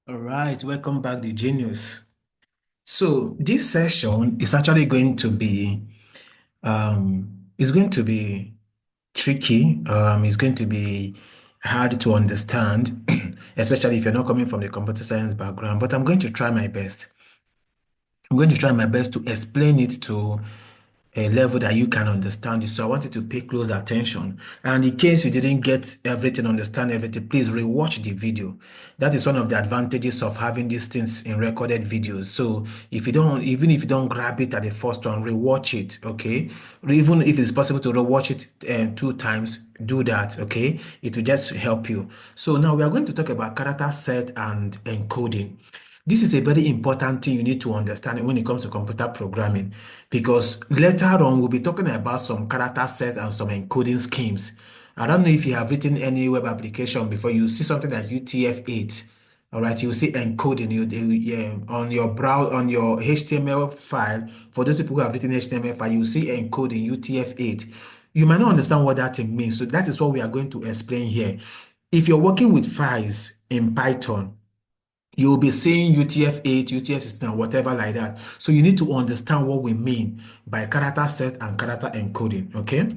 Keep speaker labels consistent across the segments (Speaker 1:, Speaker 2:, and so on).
Speaker 1: All right, welcome back, the genius. So this session is actually going to be is going to be tricky. It's going to be hard to understand, especially if you're not coming from the computer science background. But I'm going to try my best. I'm going to try my best to explain it to a level that you can understand it. So I want you to pay close attention. And in case you didn't get everything, understand everything, please rewatch the video. That is one of the advantages of having these things in recorded videos. So if you don't, even if you don't grab it at the first one, rewatch it, okay? Or even if it's possible to rewatch it two times, do that, okay? It will just help you. So now we are going to talk about character set and encoding. This is a very important thing you need to understand when it comes to computer programming, because later on we'll be talking about some character sets and some encoding schemes. I don't know if you have written any web application before. You see something like UTF-8. All right, you see encoding yeah, on your browser, on your HTML file. For those people who have written HTML file, you see encoding UTF-8. You might not understand what that thing means, so that is what we are going to explain here. If you're working with files in Python, you'll be saying UTF-8, UTF-16, whatever like that. So you need to understand what we mean by character set and character encoding, okay?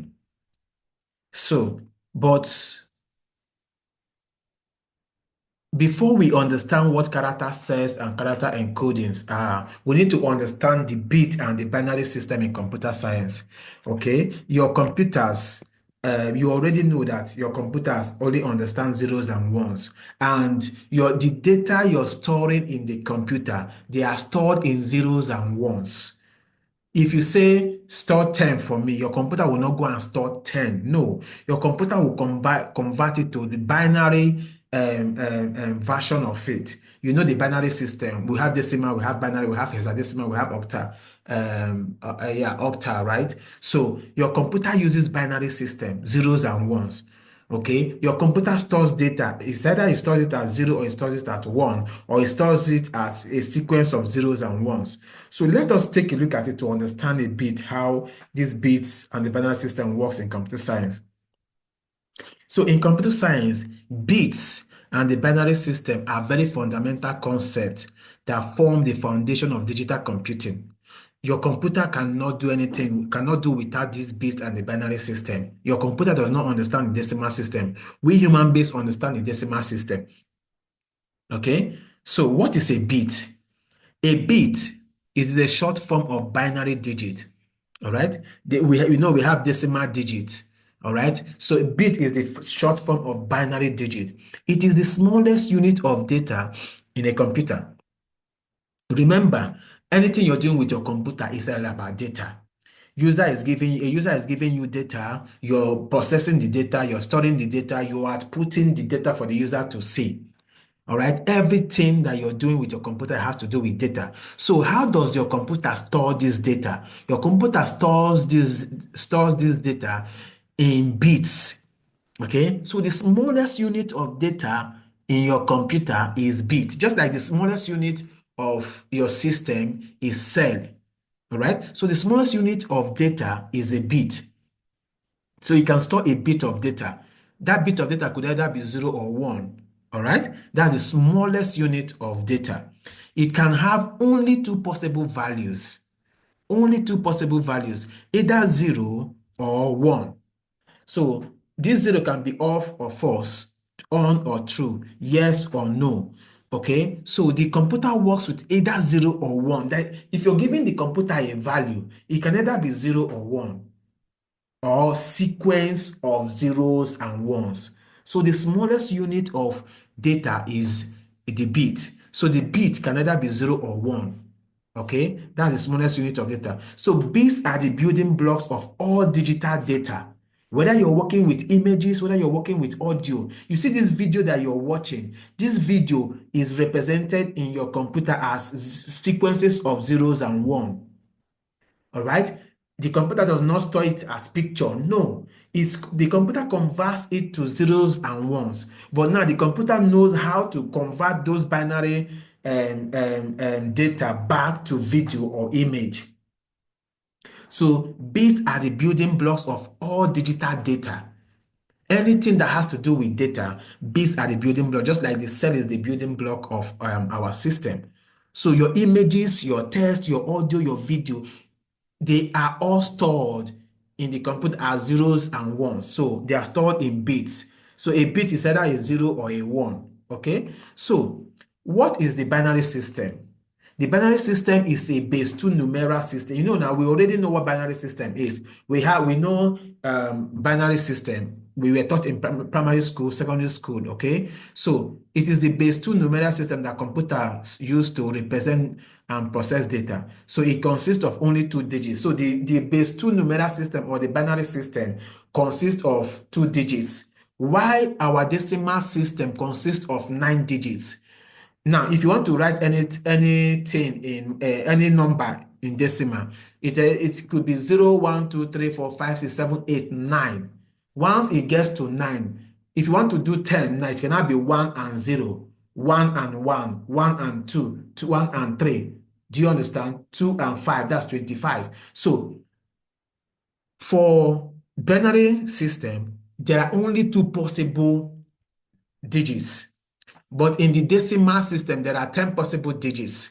Speaker 1: So, but before we understand what character sets and character encodings are, we need to understand the bit and the binary system in computer science. Okay, your computers, you already know that your computers only understand zeros and ones, and the data you're storing in the computer, they are stored in zeros and ones. If you say store 10 for me, your computer will not go and store 10. No, your computer will convert it to the binary version of it. You know the binary system. We have decimal, we have binary, we have hexadecimal, we have octa. Yeah, octa, right? So your computer uses binary system, zeros and ones. Okay, your computer stores data. It's either it stores it as zero or it stores it at one, or it stores it as a sequence of zeros and ones. So let us take a look at it to understand a bit how these bits and the binary system works in computer science. So in computer science, bits and the binary system are very fundamental concepts that form the foundation of digital computing. Your computer cannot do anything, cannot do without these bits and the binary system. Your computer does not understand the decimal system. We human beings understand the decimal system. Okay? So what is a bit? A bit is the short form of binary digit. All right. We have decimal digits. All right. So a bit is the short form of binary digit. It is the smallest unit of data in a computer. Remember, anything you're doing with your computer is all about data. A user is giving you data, you're processing the data, you're storing the data, you are outputting the data for the user to see. All right, everything that you're doing with your computer has to do with data. So how does your computer store this data? Your computer stores this data in bits. Okay, so the smallest unit of data in your computer is bit, just like the smallest unit of your system is cell. All right, so the smallest unit of data is a bit. So you can store a bit of data. That bit of data could either be 0 or 1. All right? That's the smallest unit of data. It can have only two possible values. Only two possible values, either 0 or 1. So this 0 can be off or false, on or true, yes or no. Okay, so the computer works with either 0 or 1. That if you're giving the computer a value, it can either be 0 or 1, or sequence of zeros and ones. So the smallest unit of data is the bit. So the bit can either be 0 or 1. Okay, that's the smallest unit of data. So bits are the building blocks of all digital data. Whether you're working with images, whether you're working with audio, you see this video that you're watching. This video is represented in your computer as sequences of zeros and one. All right, the computer does not store it as picture. No, it's the computer converts it to zeros and ones. But now the computer knows how to convert those binary data back to video or image. So bits are the building blocks of all digital data. Anything that has to do with data, bits are the building block, just like the cell is the building block of our system. So your images, your text, your audio, your video, they are all stored in the computer as zeros and ones. So they are stored in bits. So a bit is either a zero or a one. Okay. So what is the binary system? The binary system is a base 2 numeral system. You know, now we already know what binary system is. We know binary system. We were taught in primary school, secondary school. Okay, so it is the base 2 numeral system that computers use to represent and process data. So it consists of only 2 digits. So the base 2 numeral system or the binary system consists of 2 digits, while our decimal system consists of 9 digits. Now, if you want to write anything in any number in decimal, it could be 0, 1, 2, 3, 4, 5, 6, 7, 8, 9. Once it gets to 9, if you want to do 10, now it cannot be 1 and 0, 1 and 1, 1 and 2, 1 and 3. Do you understand? 2 and 5, that's 25. So for binary system, there are only two possible digits. But in the decimal system, there are 10 possible digits,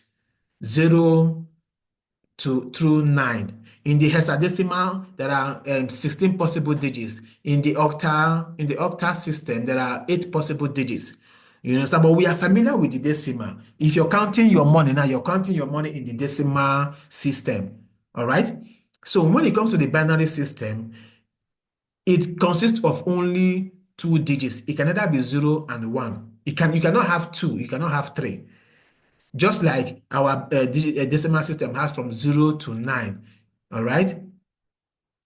Speaker 1: 0 to through 9. In the hexadecimal, there are 16 possible digits. In the octal system, there are 8 possible digits. You understand? But we are familiar with the decimal. If you're counting your money now, you're counting your money in the decimal system. All right? So when it comes to the binary system, it consists of only 2 digits. It can either be 0 and 1. You cannot have 2, you cannot have 3. Just like our decimal system has from 0 to 9. All right?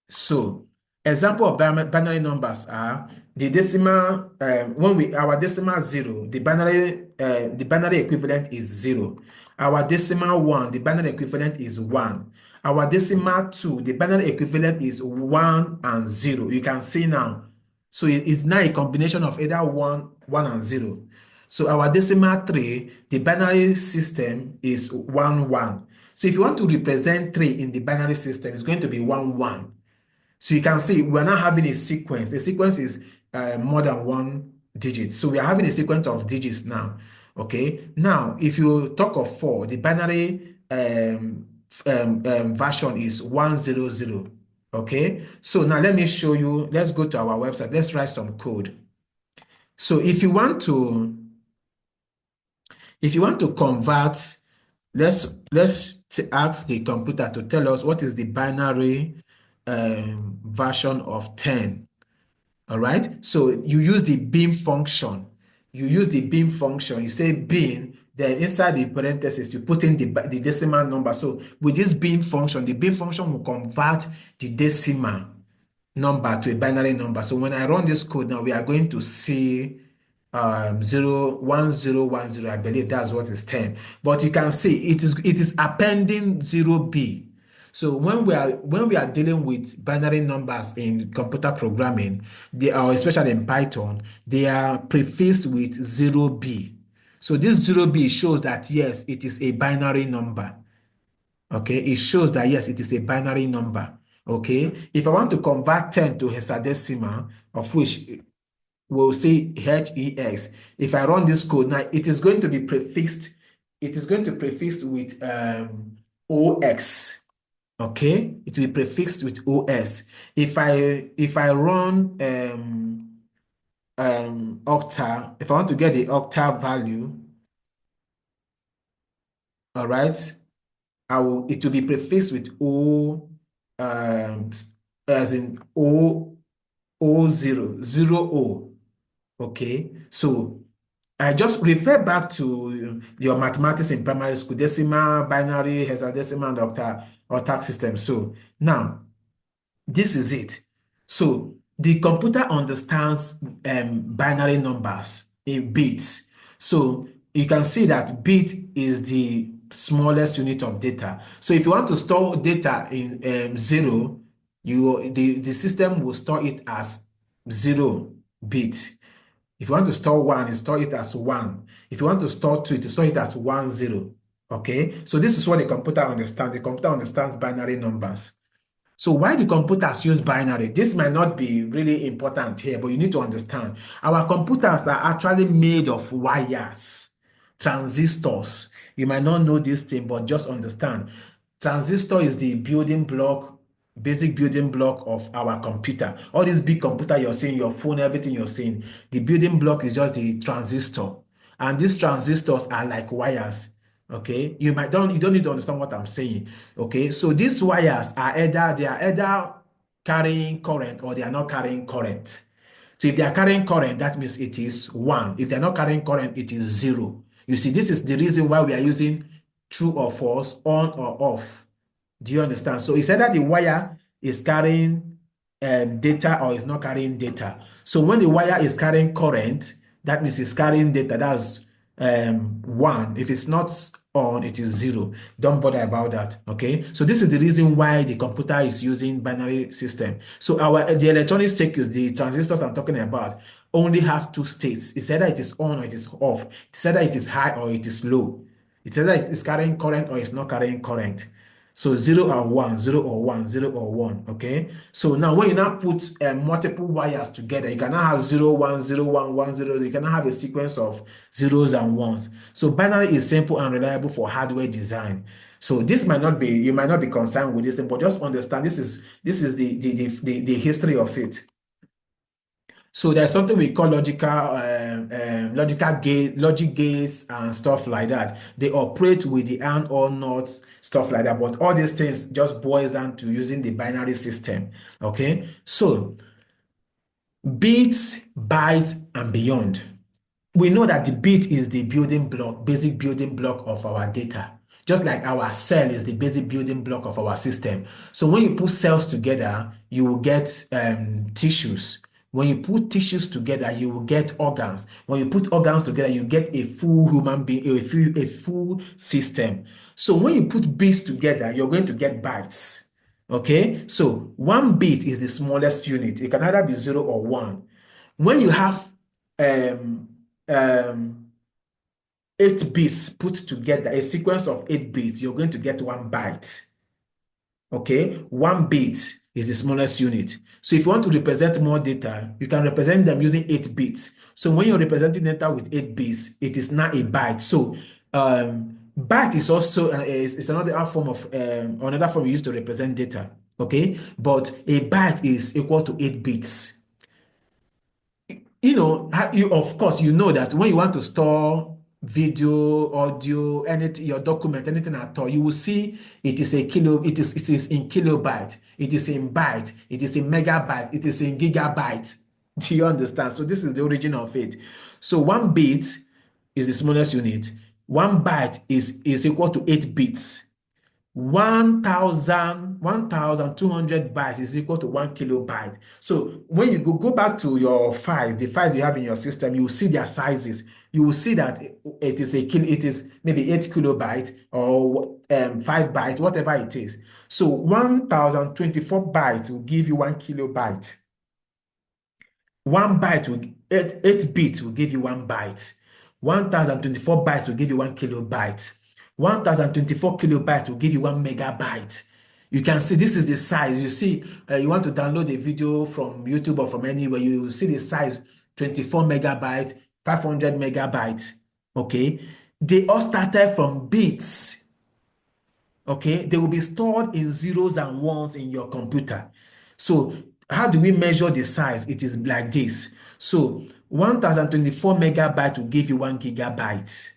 Speaker 1: So, example of binary numbers are the decimal, our decimal 0, the binary equivalent is 0. Our decimal 1, the binary equivalent is 1. Our decimal 2, the binary equivalent is 1 and 0. You can see now. So it's now a combination of either 1 and 0. So our decimal 3, the binary system is 1, 1. So if you want to represent 3 in the binary system, it's going to be 1, 1. So you can see we're not having a sequence. The sequence is more than 1 digit. So we are having a sequence of digits now. Okay. Now, if you talk of 4, the binary version is 100. Okay. So now let me show you. Let's go to our website. Let's write some code. So if you want to convert, let's ask the computer to tell us what is the binary version of 10. All right. So you use the bin function. You say bin, then inside the parentheses, you put in the decimal number. So with this bin function, the bin function will convert the decimal number to a binary number. So when I run this code now, we are going to see 1010. I believe that's what is 10. But you can see it is appending 0b. So when we are dealing with binary numbers in computer programming, they are, especially in Python, they are prefixed with 0b. So this 0b shows that yes, it is a binary number. Okay, it shows that yes, it is a binary number. Okay, if I want to convert 10 to hexadecimal, of which we'll say hex. If I run this code now, it is going to be prefixed. It is going to prefix with OX. Okay, it will be prefixed with OS. If I run octa, if I want to get the octa value, all right, it will be prefixed with O, as in O0, 0O. Okay, so I just refer back to your mathematics in primary school, decimal, binary, hexadecimal, and octal system. So now, this is it. So the computer understands binary numbers in bits. So you can see that bit is the smallest unit of data. So if you want to store data in 0, the system will store it as 0 bit. If you want to store 1, you store it as 1. If you want to store 2, you store it as 10. Okay, so this is what the computer understands. The computer understands binary numbers. So why the computers use binary? This might not be really important here, but you need to understand. Our computers are actually made of wires, transistors. You might not know this thing, but just understand. Transistor is the building block, basic building block of our computer. All this big computer you're seeing, your phone, everything you're seeing, the building block is just the transistor. And these transistors are like wires. Okay, you don't need to understand what I'm saying. Okay, so these wires are either carrying current or they are not carrying current. So if they are carrying current, that means it is one. If they're not carrying current, it is zero. You see, this is the reason why we are using true or false, on or off. Do you understand? So it's either the wire is carrying data or it's not carrying data. So when the wire is carrying current, that means it's carrying data. That's one. If it's not on, it is zero. Don't bother about that. Okay. So this is the reason why the computer is using binary system. So the electronic circuits, the transistors I'm talking about, only have two states. It's either it is on or it is off. It's either it is high or it is low. It's either it is carrying current or it's not carrying current. So 0 and 1, 0 or 1, 0 or 1, okay? So now when you now put multiple wires together, you can now have 0, 1, 0, 1, 1, 0. You can now have a sequence of zeros and ones. So binary is simple and reliable for hardware design. So this might not be, you might not be concerned with this thing, but just understand this is the history of it. So there's something we call logic gates and stuff like that. They operate with the and or not, stuff like that. But all these things just boils down to using the binary system. Okay, so bits, bytes, and beyond. We know that the bit is the building block, basic building block of our data. Just like our cell is the basic building block of our system. So when you put cells together, you will get tissues. When you put tissues together, you will get organs. When you put organs together, you get a full human being, a full system. So when you put bits together, you're going to get bytes. Okay, so one bit is the smallest unit. It can either be 0 or 1. When you have um, um, 8 bits put together, a sequence of 8 bits, you're going to get 1 byte. Okay, 1 bit is the smallest unit. So if you want to represent more data, you can represent them using 8 bits. So when you're representing data with 8 bits, it is now a byte. So byte is also is another form of another form we use to represent data. Okay, but a byte is equal to 8 bits. You of course you know that when you want to store video, audio, anything, your document, anything at all, you will see it is in kilobyte, it is in byte, it is in megabyte, it is in gigabyte. Do you understand? So this is the origin of it. So 1 bit is the smallest unit. 1 byte is equal to 8 bits. 1,200 bytes is equal to 1 kilobyte. So when you go back to your files, the files you have in your system, you will see their sizes. You will see that it is maybe 8 kilobytes or 5 bytes, whatever it is. So 1,024 bytes will give you 1 kilobyte. 1 byte will 8 bits will give you 1 byte. 1,024 bytes will give you 1 kilobyte. 1,024 kilobytes will give you 1 megabyte. You can see this is the size. You see, you want to download a video from YouTube or from anywhere, you see the size 24 megabytes, 500 megabytes. Okay, they all started from bits. Okay, they will be stored in zeros and ones in your computer. So how do we measure the size? It is like this. So 1024 megabytes will give you 1 gigabyte.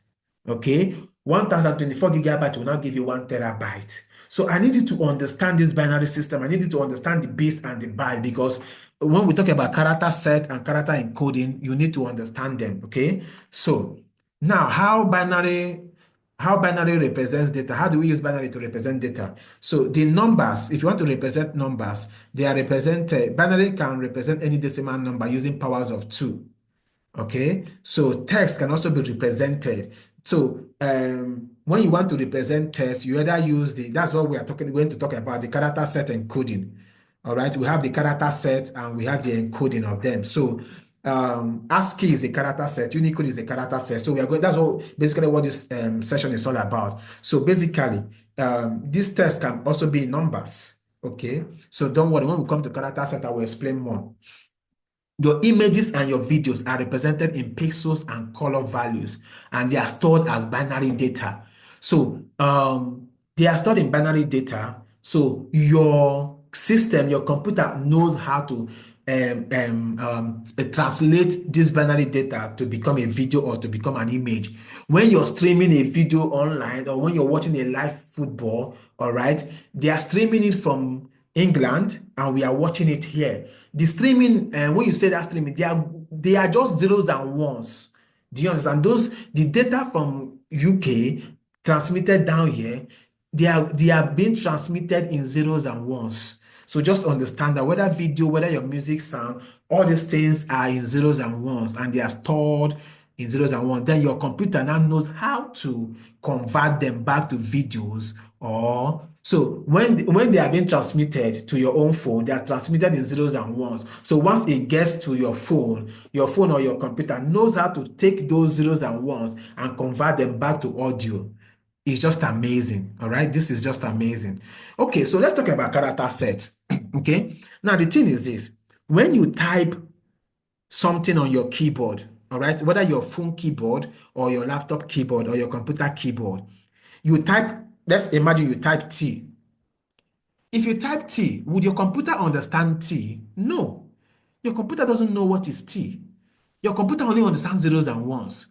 Speaker 1: Okay, 1024 gigabytes will now give you 1 terabyte. So I need you to understand this binary system. I need you to understand the bits and the byte, because when we talk about character set and character encoding, you need to understand them. Okay, so now how binary represents data. How do we use binary to represent data? So the numbers, if you want to represent numbers, they are represented. Binary can represent any decimal number using powers of 2. Okay, so text can also be represented. So when you want to represent text, you either use that's what we are going to talk about, the character set encoding. All right, we have the character set and we have the encoding of them. So ASCII is a character set, Unicode is a character set. So that's basically what this session is all about. So basically, this text can also be numbers. Okay, so don't worry, when we come to character set, I will explain more. Your images and your videos are represented in pixels and color values, and they are stored as binary data. So they are stored in binary data. So your system, your computer knows how to translate this binary data to become a video or to become an image. When you're streaming a video online or when you're watching a live football, all right, they are streaming it from England and we are watching it here. The streaming, when you say that streaming, they are just zeros and ones. Do you understand? The data from UK transmitted down here, they are being transmitted in zeros and ones. So just understand that whether video, whether your music sound, all these things are in zeros and ones and they are stored in zeros and ones. Then your computer now knows how to convert them back to videos or so when they are being transmitted to your own phone, they are transmitted in zeros and ones. So once it gets to your phone or your computer knows how to take those zeros and ones and convert them back to audio. It's just amazing. All right. This is just amazing. Okay. So let's talk about character sets. Okay. Now, the thing is this when you type something on your keyboard, all right, whether your phone keyboard or your laptop keyboard or your computer keyboard, you type, let's imagine you type T. If you type T, would your computer understand T? No. Your computer doesn't know what is T. Your computer only understands zeros and ones.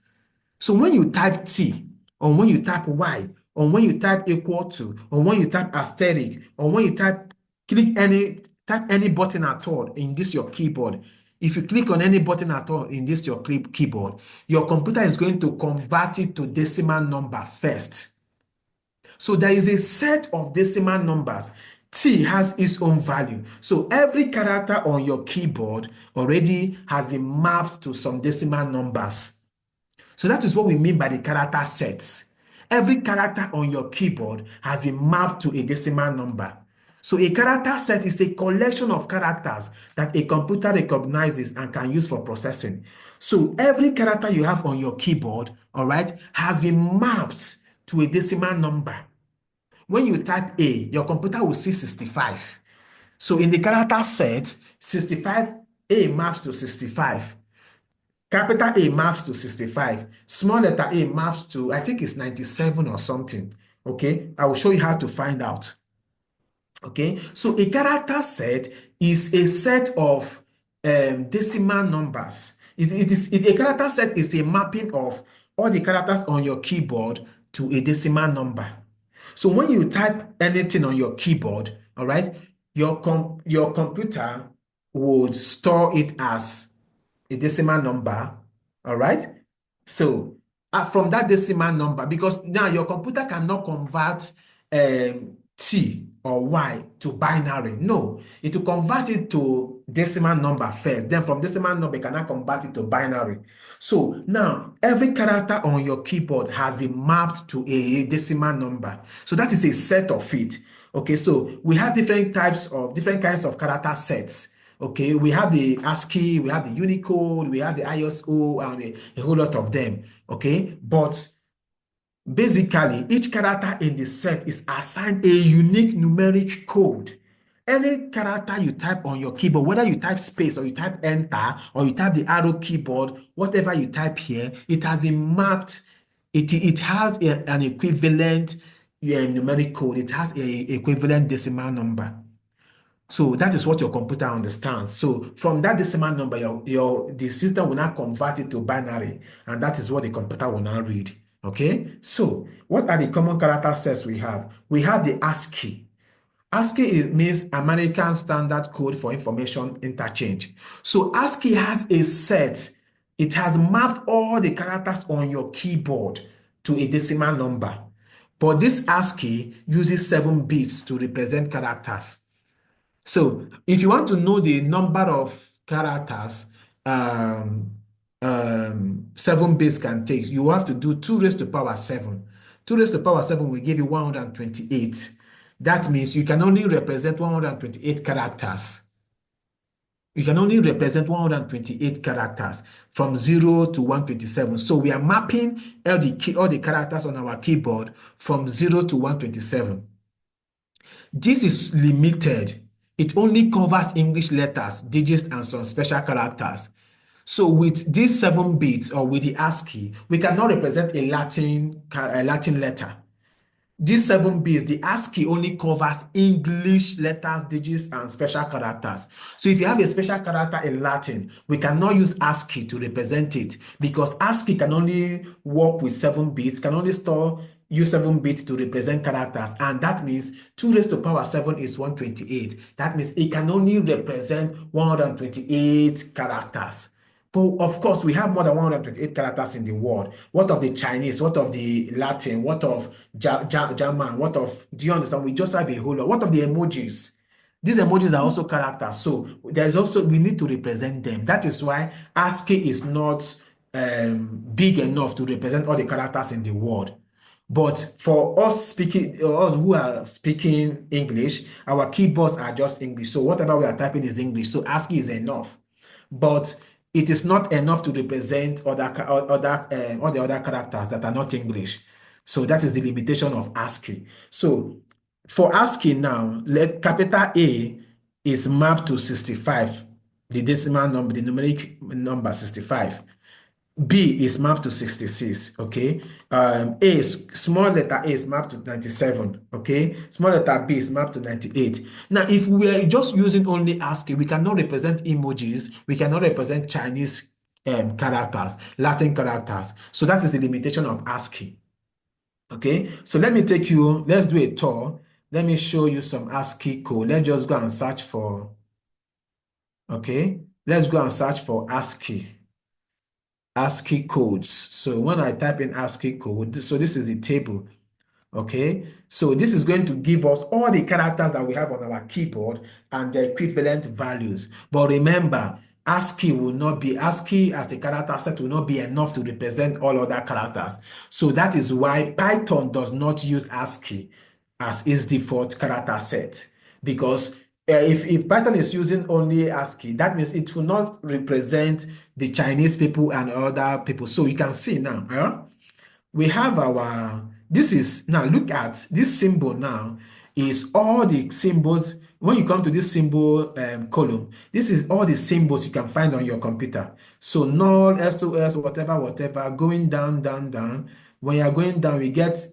Speaker 1: So when you type T, or when you type Y, or when you type equal to, or when you type asterisk, or when you type any button at all in this your keyboard, if you click on any button at all in this your keyboard, your computer is going to convert it to decimal number first. So there is a set of decimal numbers. T has its own value. So every character on your keyboard already has been mapped to some decimal numbers. So that is what we mean by the character sets. Every character on your keyboard has been mapped to a decimal number. So a character set is a collection of characters that a computer recognizes and can use for processing. So every character you have on your keyboard, all right, has been mapped to a decimal number. When you type A, your computer will see 65. So in the character set, 65, A maps to 65. Capital A maps to 65. Small letter A maps to, I think it's 97 or something. Okay, I will show you how to find out. Okay, so a character set is a set of decimal numbers. A character set is a mapping of all the characters on your keyboard to a decimal number. So when you type anything on your keyboard, all right, your computer would store it as a decimal number, all right? So from that decimal number, because now your computer cannot convert T or Y to binary. No, it will convert it to decimal number first. Then from decimal number, it cannot convert it to binary. So now every character on your keyboard has been mapped to a decimal number. So that is a set of it. Okay, so we have different kinds of character sets. Okay, we have the ASCII, we have the Unicode, we have the ISO, and a whole lot of them. Okay, but basically, each character in the set is assigned a unique numeric code. Any character you type on your keyboard, whether you type space or you type enter or you type the arrow keyboard, whatever you type here, it has been mapped. It has an equivalent numeric code. It has a equivalent decimal number. So that is what your computer understands. So from that decimal number, the system will now convert it to binary, and that is what the computer will now read. Okay. So what are the common character sets we have? We have the ASCII. ASCII means American Standard Code for Information Interchange. So ASCII has a set. It has mapped all the characters on your keyboard to a decimal number. But this ASCII uses 7 bits to represent characters. So if you want to know the number of characters 7 bits can take, you have to do 2 raised to power 7. 2 raised to power 7 will give you 128. That means you can only represent 128 characters. You can only represent 128 characters from 0 to 127. So we are mapping all the characters on our keyboard from 0 to 127. This is limited. It only covers English letters, digits, and some special characters. So with these 7 bits or with the ASCII, we cannot represent a Latin letter. These 7 bits, the ASCII only covers English letters, digits, and special characters. So if you have a special character in Latin, we cannot use ASCII to represent it because ASCII can only work with 7 bits, can only use 7 bits to represent characters. And that means 2 raised to power 7 is 128. That means it can only represent 128 characters. But of course, we have more than 128 characters in the world. What of the Chinese? What of the Latin? What of German? What of, do you understand? We just have a whole lot. What of the emojis? These emojis are also characters. So there's also, we need to represent them. That is why ASCII is not big enough to represent all the characters in the world. But for us who are speaking English, our keyboards are just English. So whatever we are typing is English. So ASCII is enough. But it is not enough to represent all the other characters that are not English. So that is the limitation of ASCII. So for ASCII now, let capital A is mapped to 65, the decimal number, the numeric number 65. B is mapped to 66, okay? Small letter A is mapped to 97, okay? Small letter B is mapped to 98. Now, if we are just using only ASCII, we cannot represent emojis, we cannot represent Chinese characters, Latin characters. So that is the limitation of ASCII, okay? So let's do a tour. Let me show you some ASCII code. Let's just go and search for, okay? Let's go and search for ASCII codes. So when I type in ASCII code, so this is the table, okay? So this is going to give us all the characters that we have on our keyboard and the equivalent values. But remember, ASCII as a character set will not be enough to represent all other characters. So that is why Python does not use ASCII as its default character set, because if Python is using only ASCII, that means it will not represent the Chinese people and other people. So you can see now, we have now look at this symbol now is all the symbols. When you come to this symbol column, this is all the symbols you can find on your computer. So null, S2S, whatever, going down, down, down. When you are going down, we get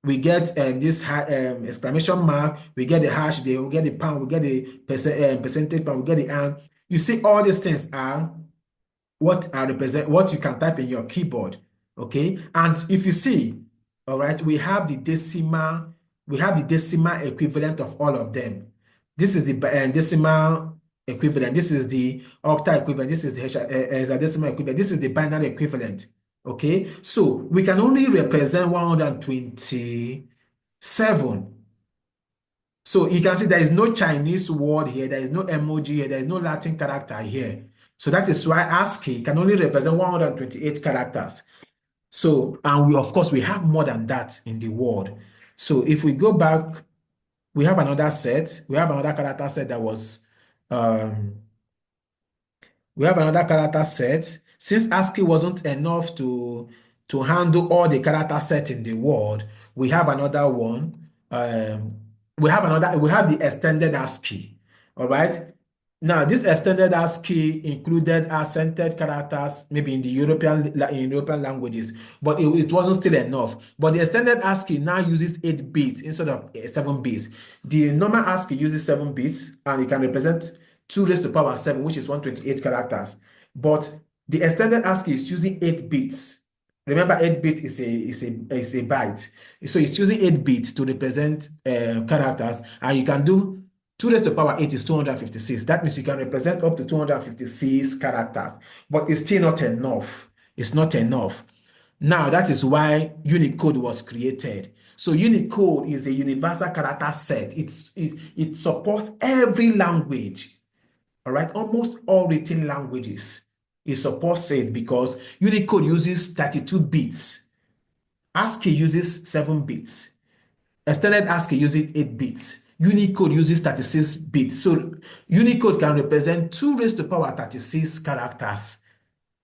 Speaker 1: this exclamation mark, we get the hash there, we get the pound, we get the percentage pound, we get the and. You see all these things are what you can type in your keyboard, okay? And if you see, all right, we have the decimal equivalent of all of them. This is the decimal equivalent, this is the octa equivalent, this is the hexadecimal equivalent, this is the binary equivalent, okay? So we can only represent 127. So you can see there is no Chinese word here, there is no emoji here, there is no Latin character here. So that is why ASCII can only represent 128 characters. So, and of course, we have more than that in the world. So if we go back, we have another character set that was, we have another character set. Since ASCII wasn't enough to handle all the character sets in the world, we have another one. We have the extended ASCII. All right. Now, this extended ASCII included accented characters, maybe in European languages, but it wasn't still enough. But the extended ASCII now uses 8 bits instead of 7 bits. The normal ASCII uses 7 bits, and it can represent 2 raised to power 7, which is 128 characters. But the extended ASCII is using 8 bits. Remember, 8-bit is a byte. So it's using 8 bits to represent characters, and you can do 2 raised to power 8 is 256. That means you can represent up to 256 characters, but it's still not enough. It's not enough. Now, that is why Unicode was created. So Unicode is a universal character set. It supports every language, all right? Almost all written languages. It supports it because Unicode uses 32 bits. ASCII uses 7 bits. Extended ASCII uses 8 bits. Unicode uses 36 bits. So Unicode can represent 2 raised to power 36 characters.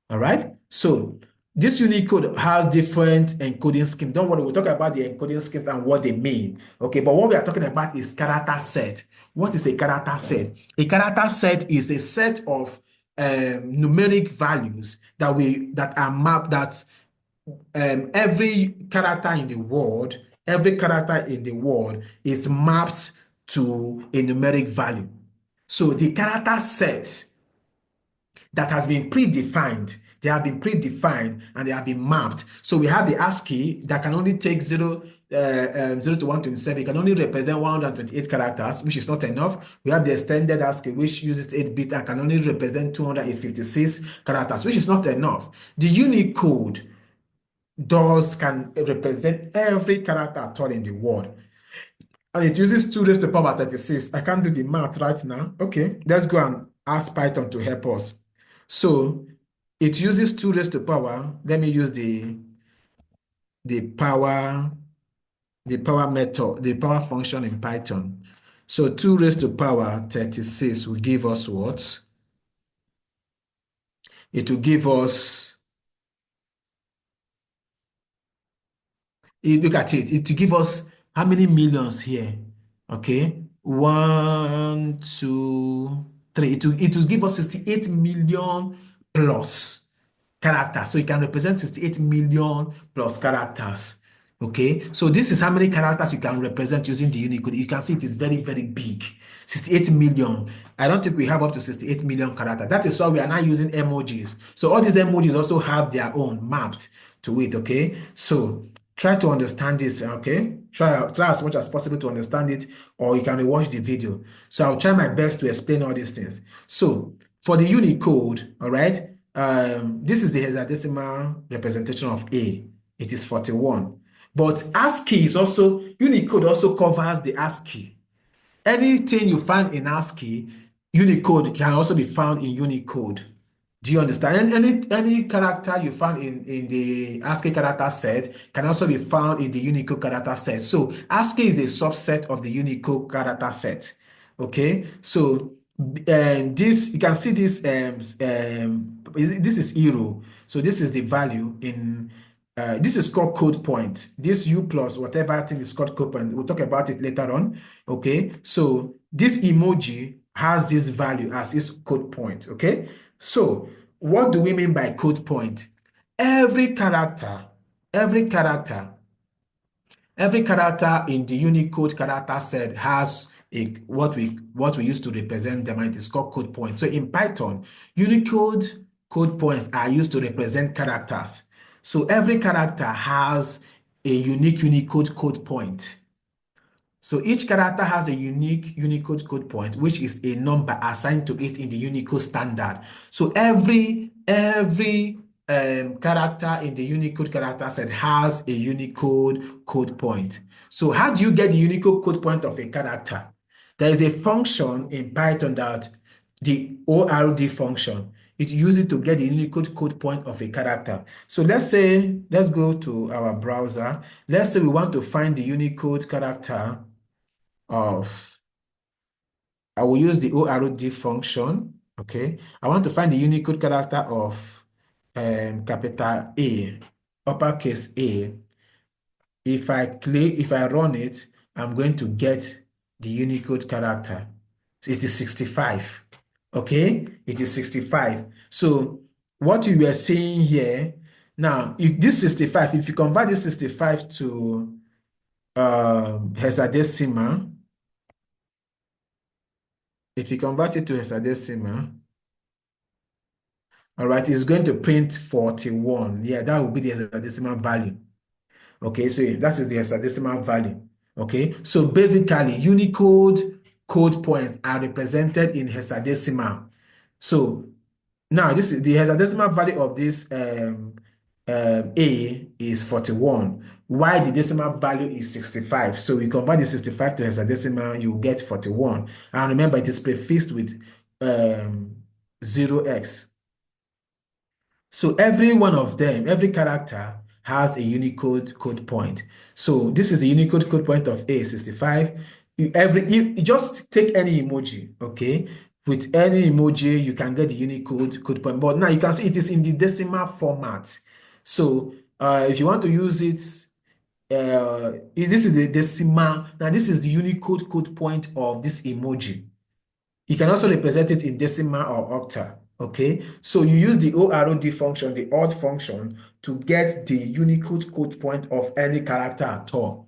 Speaker 1: All right? So This Unicode has different encoding schemes. Don't worry, we'll talk about the encoding schemes and what they mean. Okay, but what we are talking about is character set. What is a character set? A character set is a set of numeric values that are mapped that every character in the world, is mapped to a numeric value. So the character set that has been predefined. They have been predefined and they have been mapped. So we have the ASCII that can only take 0 to 127. It can only represent 128 characters, which is not enough. We have the extended ASCII, which uses 8-bit and can only represent 256 characters, which is not enough. The Unicode can represent every character at all in the world. And it uses 2 raised to the power 36. I can't do the math right now. Okay, let's go and ask Python to help us. So it uses 2 raised to power. Let me use the power method, the power function in Python. So 2 raised to power 36 will give us what? It will give us, look at it, it will give us how many millions here? Okay, 1, 2, 3. It will give us 68 million plus characters. So it can represent 68 million plus characters. Okay, so this is how many characters you can represent using the Unicode. You can see it is very, very big. 68 million. I don't think we have up to 68 million characters. That is why we are now using emojis. So all these emojis also have their own mapped to it. Okay, so try to understand this. Okay, try as much as possible to understand it, or you can rewatch the video. So I'll try my best to explain all these things. So for the Unicode, all right, this is the hexadecimal representation of A. It is 41. But ASCII is also, Unicode also covers the ASCII. Anything you find in ASCII, Unicode can also be found in Unicode. Do you understand? Any character you find in the ASCII character set can also be found in the Unicode character set. So ASCII is a subset of the Unicode character set. Okay, so this, you can see this, this is euro. So this is the value in, this is called code point. This U plus whatever thing is called code point. We'll talk about it later on. Okay, so this emoji has this value as its code point. Okay, so what do we mean by code point? Every character, every character in the Unicode character set has what we use to represent them, and it is called code point. So in Python, Unicode code points are used to represent characters. So every character has a unique Unicode code point. So each character has a unique Unicode code point, which is a number assigned to it in the Unicode standard. So every character in the Unicode character set has a Unicode code point. So how do you get the Unicode code point of a character? There is a function in Python, that the ORD function. It uses it to get the Unicode code point of a character. So let's go to our browser. Let's say we want to find the Unicode character of, I will use the ORD function. Okay, I want to find the Unicode character of capital A, uppercase A. If I run it, I'm going to get the Unicode character. So it is 65. Okay, it is 65. So what you were saying here, now, this 65, if you convert this 65 to hexadecimal, if you convert it to hexadecimal, all right, it's going to print 41. Yeah, that will be the hexadecimal value. Okay, so that is the hexadecimal value. Okay, so basically Unicode code points are represented in hexadecimal. So now this is the hexadecimal value of this A is 41, while the decimal value is 65. So we convert the 65 to hexadecimal, you get 41. And remember, it is prefixed with 0x. So every one of them, every character has a Unicode code point. So this is the Unicode code point of A, 65. You just take any emoji, okay? With any emoji, you can get the Unicode code point. But now you can see it is in the decimal format. So if you want to use it, this is the decimal. Now, this is the Unicode code point of this emoji. You can also represent it in decimal or octal. Okay, so you use the OROD function, the odd function, to get the Unicode code point of any character at all.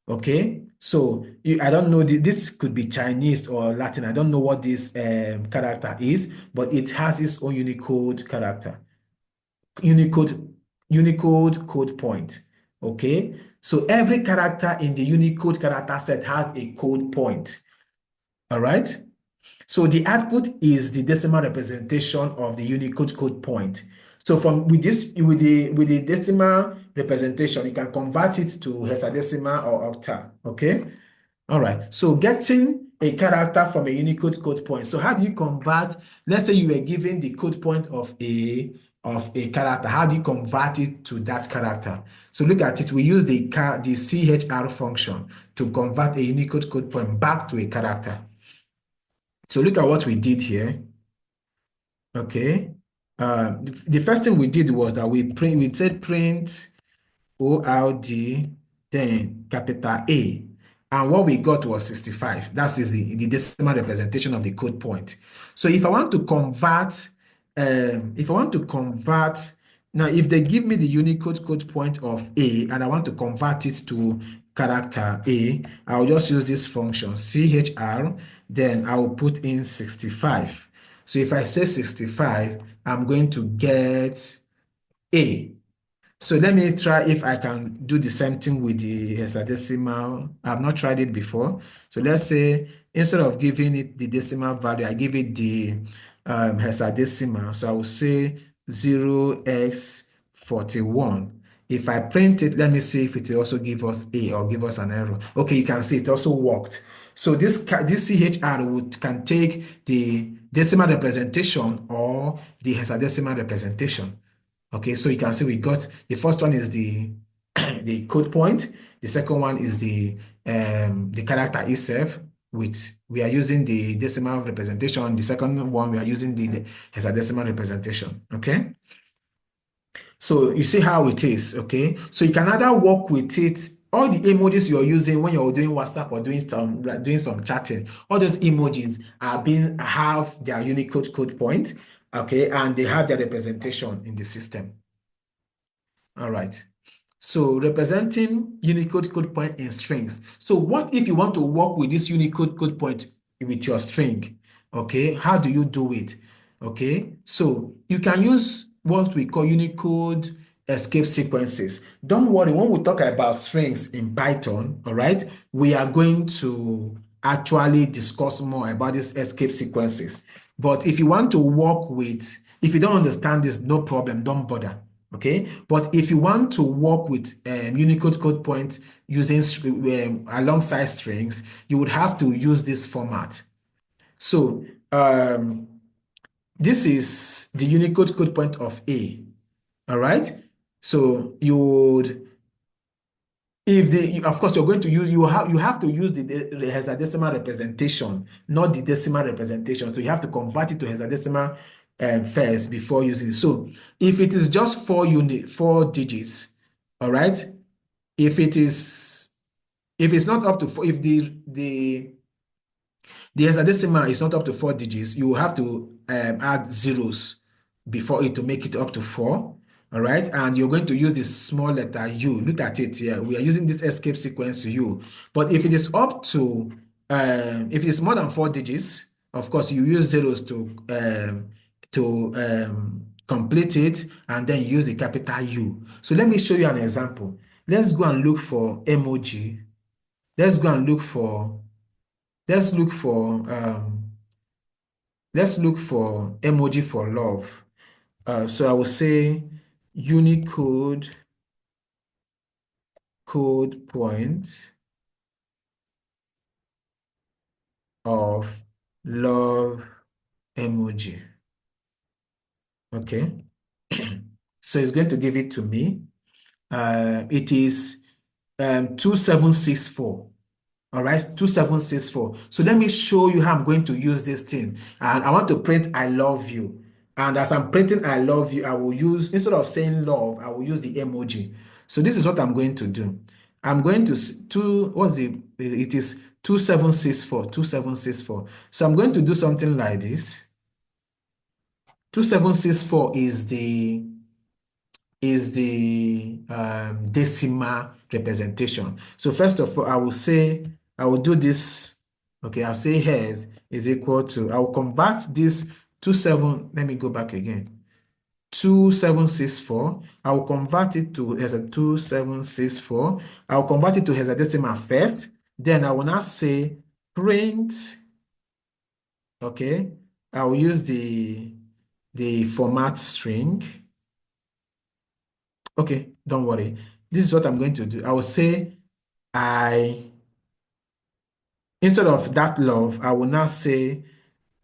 Speaker 1: Okay, so I don't know, this could be Chinese or Latin. I don't know what this character is, but it has its own Unicode character, Unicode, Unicode code point. Okay, so every character in the Unicode character set has a code point. All right. So the output is the decimal representation of the Unicode code point. So from with the decimal representation, you can convert it to hexadecimal or octal. Okay. All right. So getting a character from a Unicode code point. So how do you convert? Let's say you were given the code point of a character. How do you convert it to that character? So look at it. We use the CHR function to convert a Unicode code point back to a character. So look at what we did here. Okay. The first thing we did was that we said print ORD, then capital A. And what we got was 65. That is the decimal representation of the code point. So if I want to convert, now if they give me the Unicode code point of A and I want to convert it to character A, I'll just use this function, CHR, then I will put in 65. So if I say 65, I'm going to get A. So let me try if I can do the same thing with the hexadecimal. I've not tried it before. So let's say instead of giving it the decimal value, I give it the hexadecimal. So I will say 0x41. If I print it, let me see if it will also give us A or give us an error. Okay, you can see it also worked. So this CHR can take the decimal representation or the hexadecimal representation. Okay, so you can see we got the first one is the the code point. The second one is the character itself, which we are using the decimal representation. The second one we are using the hexadecimal representation. Okay, so you see how it is. Okay, so you can either work with it. All the emojis you're using when you're doing WhatsApp or doing some chatting, all those emojis have their Unicode code point. Okay, and they have their representation in the system. All right. So representing Unicode code point in strings. So what if you want to work with this Unicode code point with your string? Okay, how do you do it? Okay, so you can use what we call Unicode escape sequences. Don't worry, when we talk about strings in Python, all right, we are going to actually discuss more about these escape sequences. But if you want to work with, if you don't understand this, no problem, don't bother. Okay, but if you want to work with Unicode code point using alongside strings, you would have to use this format. So this is the Unicode code point of A. All right. So you would, of course, you're going to use, you have to use the hexadecimal representation, not the decimal representation. So you have to convert it to hexadecimal first before using it. So if it is just 4 digits, all right. If it's not up to four, if the hexadecimal is not up to 4 digits, you have to add zeros before it to make it up to 4. All right, and you're going to use the small letter U. Look at it here. We are using this escape sequence U. But if it is up to, if it's more than 4 digits, of course, you use zeros to complete it, and then use the capital U. So let me show you an example. Let's go and look for emoji. Let's go and look for, let's look for, emoji for love. So I will say Unicode code point of love emoji. Okay. So it's going to give it to me. It is 2764. All right, 2764. So let me show you how I'm going to use this thing. And I want to print I love you. And as I'm printing I love you, I will use, instead of saying love, I will use the emoji. So this is what I'm going to do. I'm going to what's it is 2764, 2764. So I'm going to do something like this. 2764 is the decimal representation. So first of all, I will do this. Okay, I'll say heads is equal to, I will convert this let me go back again. 2764. I will convert it to as a 2764. I will convert it to hexadecimal first. Then I will now say print. Okay, I will use the format string. Okay, don't worry. This is what I'm going to do. I will say I, instead of that love, I will now say,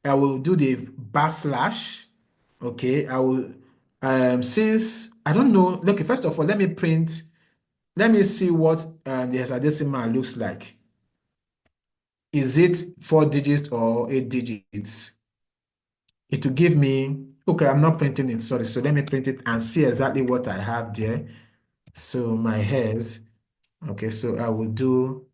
Speaker 1: I will do the backslash. Okay, I will, since I don't know, okay, first of all, let me print, let me see what the hexadecimal looks like. Is it 4 digits or 8 digits? It will give me, okay, I'm not printing it, sorry. So let me print it and see exactly what I have there. So my hairs, okay, so I will do,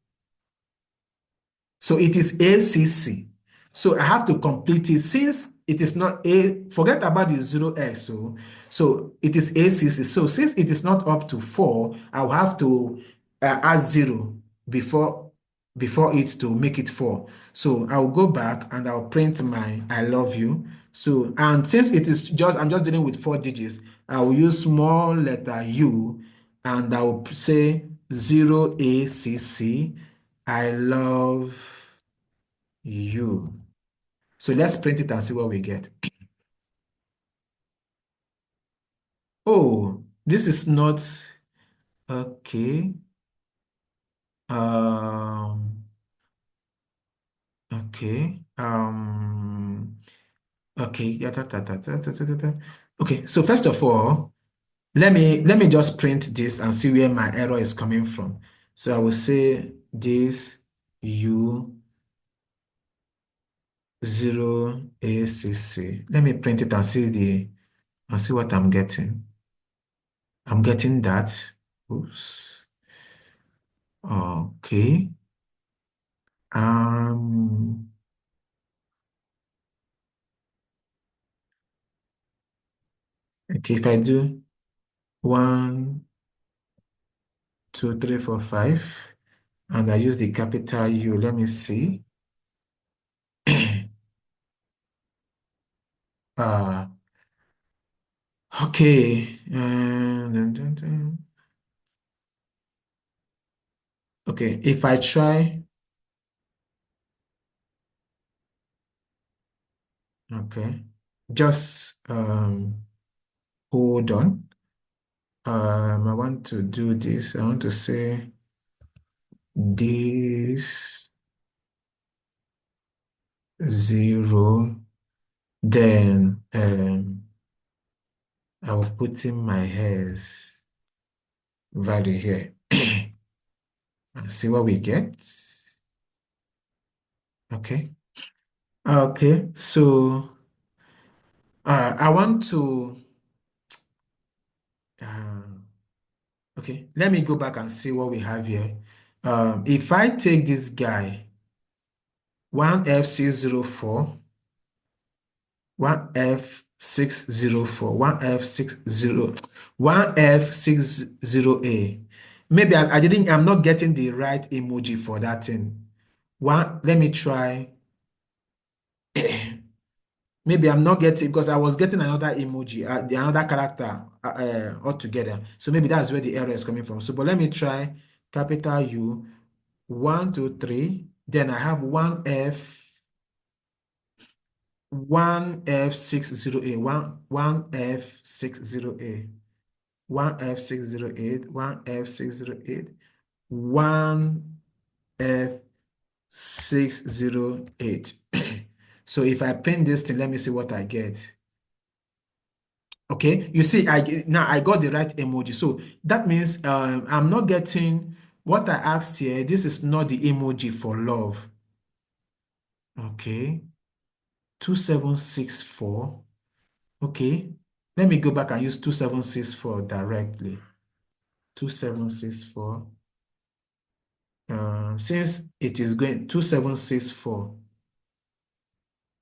Speaker 1: so it is ACC. So I have to complete it since it is not a, forget about the 0x. So it is ACC. So since it is not up to 4, I'll have to add 0 before it to make it 4. So I'll go back and I'll print my I love you. So, and since it is just, I'm just dealing with 4 digits, I will use small letter U and I will say 0ACC. I love you. So let's print it and see what we get. Oh, this is not okay. Um, okay. Okay. Yeah, okay. So first of all, let me just print this and see where my error is coming from. So I will say this U 0ACC. Let me print it and see what I'm getting. I'm getting that. Oops. Okay. Um, okay, if I do 1, 2, 3, 4, 5, and I use the capital U, let me see. Uh, okay. Okay, if I try, okay, just hold on. I want to do this. I want to say this 0, then I will put in my hairs value here and see what we get. Okay. Okay. So I want to uh, okay, let me go back and see what we have here. If I take this guy, 1F604, 1F604, 1F60A. Maybe I'm not getting the right emoji for that thing. Let me try. Maybe I'm not getting, because I was getting another emoji, another character altogether. So maybe that's where the error is coming from. So, but let me try capital U, 1, 2, 3. Then I have 1F60A, 1F60A, 1F608, 1F608, 1F608. So if I print this thing, let me see what I get. Okay, you see, now I got the right emoji. So that means I'm not getting what I asked here. This is not the emoji for love. Okay, 2764. Okay, let me go back and use 2764 directly. 2764. Since it is going 2764,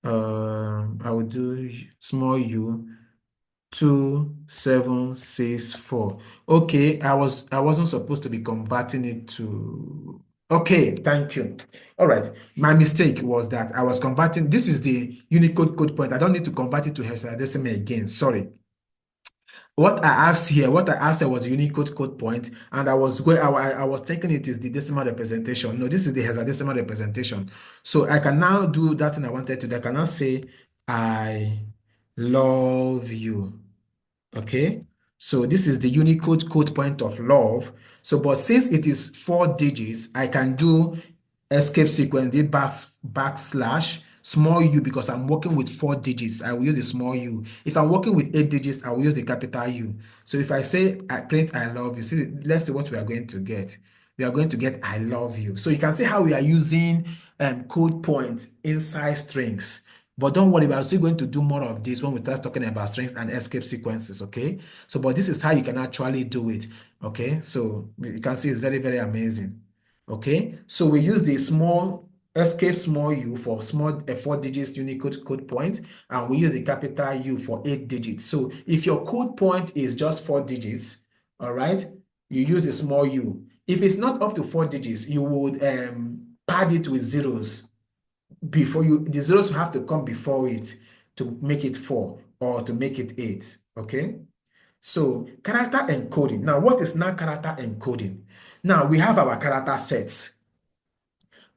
Speaker 1: I will do small u 2764. Okay, I wasn't supposed to be converting it to. Okay, thank you. All right, my mistake was that I was converting. This is the Unicode code point. I don't need to convert it to hexadecimal again. Sorry. What I asked here was Unicode code point, and I was thinking it is the decimal representation. No, this is the hexadecimal representation. So I can now do that thing I wanted to do. I can now say I love you. Okay, so this is the Unicode code point of love. So, but since it is 4 digits, I can do escape sequence, the backslash small u because I'm working with 4 digits. I will use the small u. If I'm working with 8 digits, I will use the capital U. So if I say I print I love you, see, let's see what we are going to get. We are going to get I love you. So you can see how we are using code points inside strings. But don't worry, we are still going to do more of this when we start talking about strings and escape sequences, okay? So, but this is how you can actually do it, okay? So you can see it's very, very amazing, okay? So we use the small escape small u for small 4 digits Unicode code point, and we use the capital U for 8 digits. So if your code point is just 4 digits, all right, you use the small u. If it's not up to 4 digits, you would pad it with zeros before you, the zeros have to come before it to make it 4 or to make it 8, okay? So character encoding. Now, what is now character encoding? Now, we have our character sets.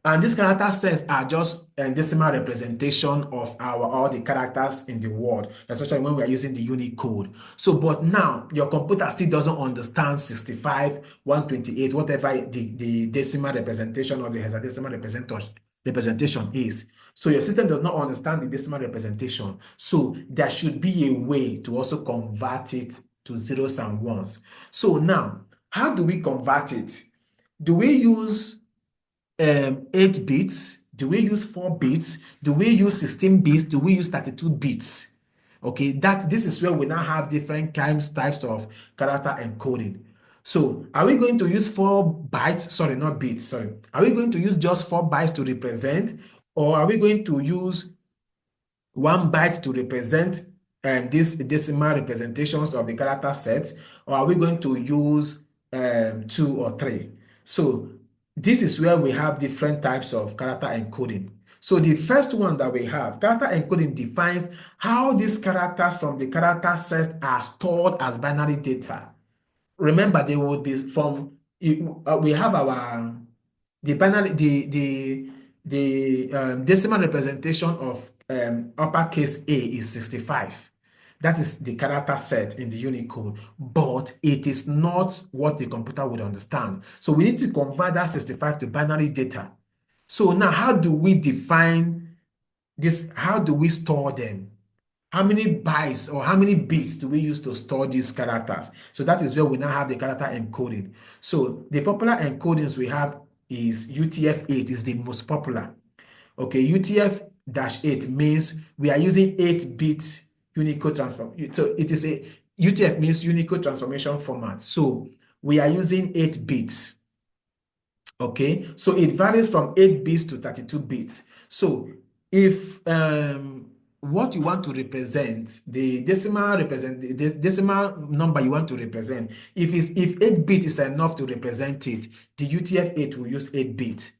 Speaker 1: And these character sets are just a decimal representation of all the characters in the word, especially when we are using the Unicode. So, but now your computer still doesn't understand 65, 128, whatever the decimal representation or the hexadecimal representation is. So your system does not understand the decimal representation. So there should be a way to also convert it to zeros and ones. So now, how do we convert it? Do we use 8 bits? Do we use 4 bits? Do we use 16 bits? Do we use 32 bits? Okay, this is where we now have different types of character encoding. So are we going to use 4 bytes? Sorry, not bits, sorry. Are we going to use just 4 bytes to represent, or are we going to use 1 byte to represent these decimal representations of the character set, or are we going to use 2 or 3? So this is where we have different types of character encoding. So the first one that we have, character encoding defines how these characters from the character set are stored as binary data. Remember, they would be from, we have our, the binary, the decimal representation of uppercase A is 65. That is the character set in the Unicode, but it is not what the computer would understand. So we need to convert that 65 to binary data. So now, how do we define this? How do we store them? How many bytes or how many bits do we use to store these characters? So that is where we now have the character encoding. So the popular encodings we have is UTF-8 is the most popular. Okay, UTF-8 means we are using 8-bit Unicode transform. So it is a UTF means Unicode transformation format. So we are using 8 bits. Okay, so it varies from 8 bits to 32 bits. So if what you want to represent, the decimal number you want to represent, if 8-bit is enough to represent it, the UTF-8 will use 8-bit.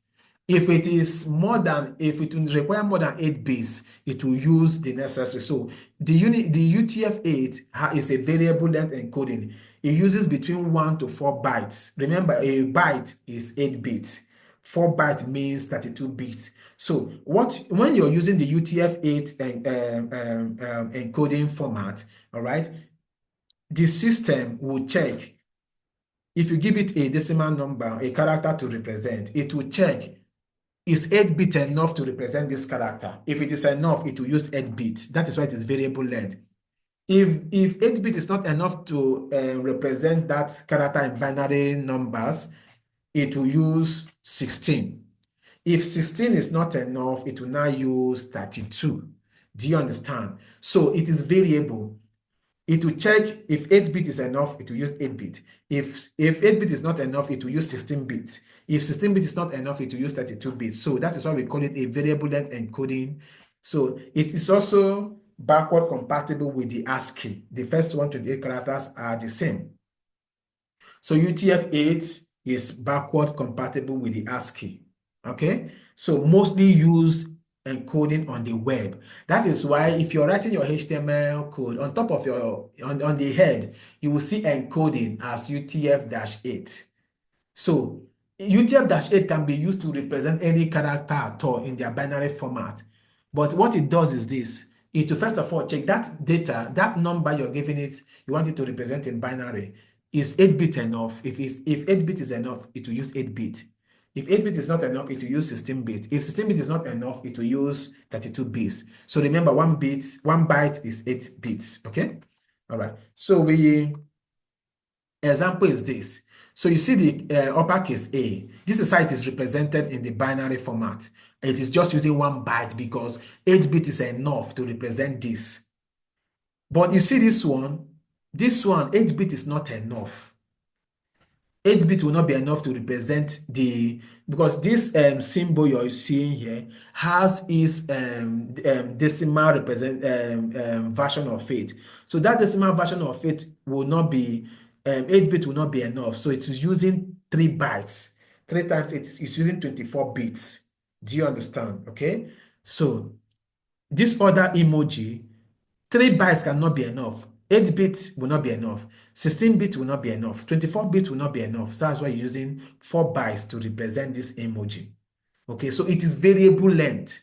Speaker 1: If if it will require more than 8 bits, it will use the necessary. So the UTF-8 is a variable length encoding. It uses between 1 to 4 bytes. Remember, a byte is 8 bits. 4 bytes means 32 bits. So when you're using the UTF-8 encoding format, all right, the system will check. If you give it a decimal number, a character to represent, it will check, is 8-bit enough to represent this character? If it is enough, it will use 8 bits. That is why it is variable length. If 8-bit is not enough to represent that character in binary numbers, it will use 16. If 16 is not enough, it will now use 32. Do you understand? So it is variable. It will check if 8-bit is enough, it will use 8-bit. If 8-bit is not enough, it will use 16-bit. If 16-bit is not enough, it will use 32-bit. So that is why we call it a variable length encoding. So it is also backward compatible with the ASCII. The first 128 characters are the same. So UTF-8 is backward compatible with the ASCII. Okay, so mostly used encoding on the web. That is why if you're writing your HTML code on top of your on the head, you will see encoding as UTF-8. So UTF-8 can be used to represent any character at all in their binary format. But what it does is this, is to first of all check that data, that number you're giving it, you want it to represent in binary, is 8-bit enough? If 8-bit is enough, it will use 8-bit. If 8-bit is not enough, it will use 16-bit. If 16-bit is not enough, it will use 32 bits. So remember, 1 byte is 8 bits. Okay? All right. So we example is this. So you see the uppercase A. This is how it is represented in the binary format. It is just using 1 byte because 8-bit is enough to represent this. But you see this one, 8-bit is not enough. 8-bit will not be enough to represent because this symbol you're seeing here has its decimal version of it. So that decimal version of it will not be, 8-bit will not be enough. So it is using 3 bytes. 3 times it's using 24 bits. Do you understand? Okay. So this other emoji, 3 bytes cannot be enough. 8-bit will not be enough. 16-bit will not be enough. 24-bit will not be enough. So that's why you're using 4 bytes to represent this emoji. Okay, so it is variable length.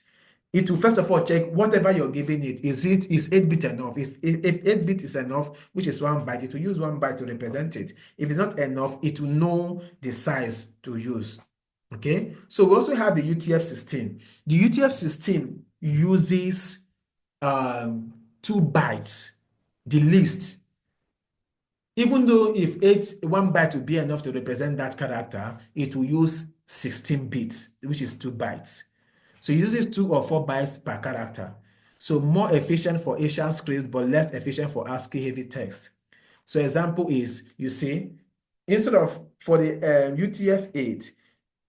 Speaker 1: It will first of all check whatever you're giving it. Is 8-bit enough? If 8-bit is enough, which is 1 byte, it will use 1 byte to represent it. If it's not enough, it will know the size to use. Okay, so we also have the UTF-16. The UTF-16 uses 2 bytes, the least. Even though if 1 byte will be enough to represent that character, it will use 16 bits, which is 2 bytes. So it uses 2 or 4 bytes per character. So more efficient for Asian scripts, but less efficient for ASCII heavy text. So example is, you see, instead of for the UTF-8,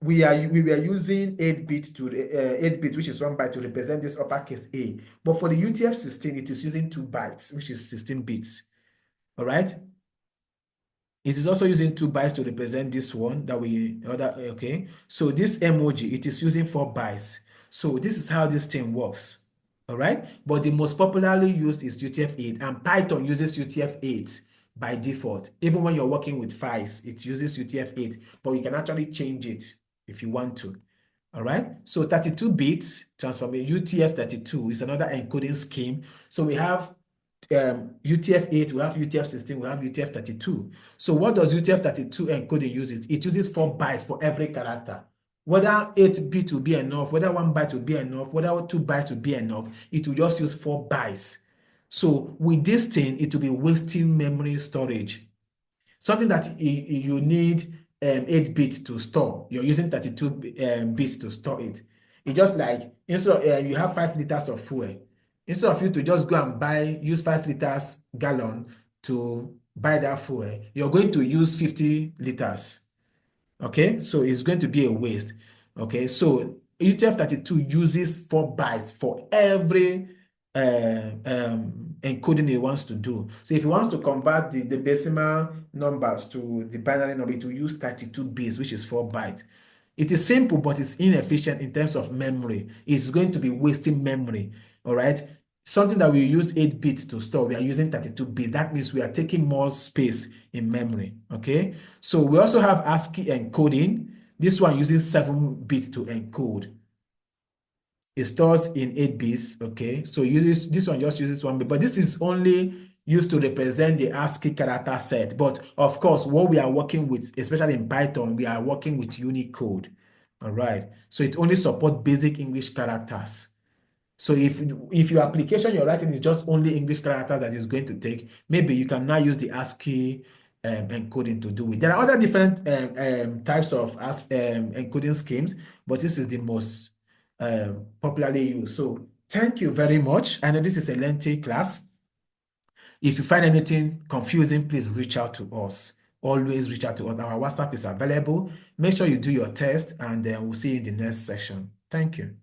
Speaker 1: we were using 8-bit to 8-bit, which is 1 byte to represent this uppercase A. But for the UTF-16, it is using 2 bytes, which is 16 bits. All right. It is also using 2 bytes to represent this one that okay. So this emoji, it is using 4 bytes. So this is how this thing works. All right. But the most popularly used is UTF-8, and Python uses UTF-8 by default. Even when you're working with files, it uses UTF-8, but you can actually change it if you want to. All right. So 32 bits transformation, UTF-32 is another encoding scheme. So we have UTF-8, we have UTF-16, we have UTF-32. So what does UTF-32 encoding use? It uses 4 bytes for every character. Whether 8-bit will be enough, whether 1 byte will be enough, whether 2 bytes will be enough, it will just use 4 bytes. So with this thing, it will be wasting memory storage. Something that you need 8-bit to store, you're using 32 bits to store it. It's just like, instead of you have 5 liters of fuel, instead of you to just go and use 5 liters gallon to buy that fuel, you're going to use 50 liters. Okay, so it's going to be a waste. Okay, so UTF-32 uses 4 bytes for every encoding it wants to do. So if it wants to convert the decimal numbers to the binary number, it will use 32 bits, which is 4 bytes. It is simple, but it's inefficient in terms of memory. It's going to be wasting memory. All right. Something that we used 8 bits to store, we are using 32 bits. That means we are taking more space in memory. Okay. So we also have ASCII encoding. This one uses 7 bits to encode. It stores in 8 bits. Okay. So this one just uses 1 bit, but this is only used to represent the ASCII character set. But of course, what we are working with, especially in Python, we are working with Unicode. All right. So it only supports basic English characters. So if your application you're writing is just only English characters that is going to take, maybe you can now use the ASCII encoding to do it. There are other different types of encoding schemes, but this is the most popularly used. So Thank you very much. I know this is a lengthy class. If you find anything confusing, please reach out to us. Always reach out to us. Our WhatsApp is available. Make sure you do your test, and then we'll see you in the next session. Thank you.